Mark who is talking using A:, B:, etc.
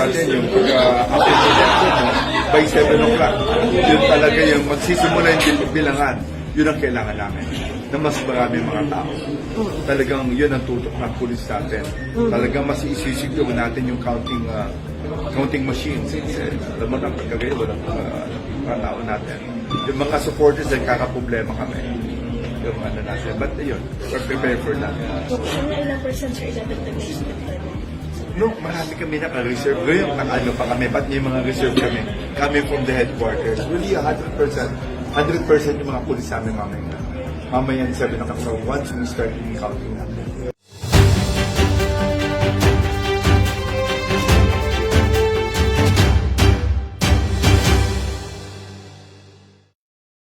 A: natin yung pagka-update mo by 7 o'clock. Yun talaga yung magsisimula yung bilangan. Yun ang kailangan namin na mas marami mga tao. Talagang yun ang tutok ng pulis natin. Talagang mas isisiguro natin yung counting machine. Alam mo na, pagkagayon, walang mga tao natin. Yung mga supporters ay kakaproblema kami. Yung ano natin. But yun, we're prepared for that.
B: Ano ilang percent sir idadagdag na expected?
A: No, marami kami naka-reserve. Ngayon, ano pa kami, ba't may mga reserve kami? Kami from the headquarters. Really, 100%. 100% yung mga pulis sa amin mamaya. Mamaya 7 o'clock. So once we start counting na.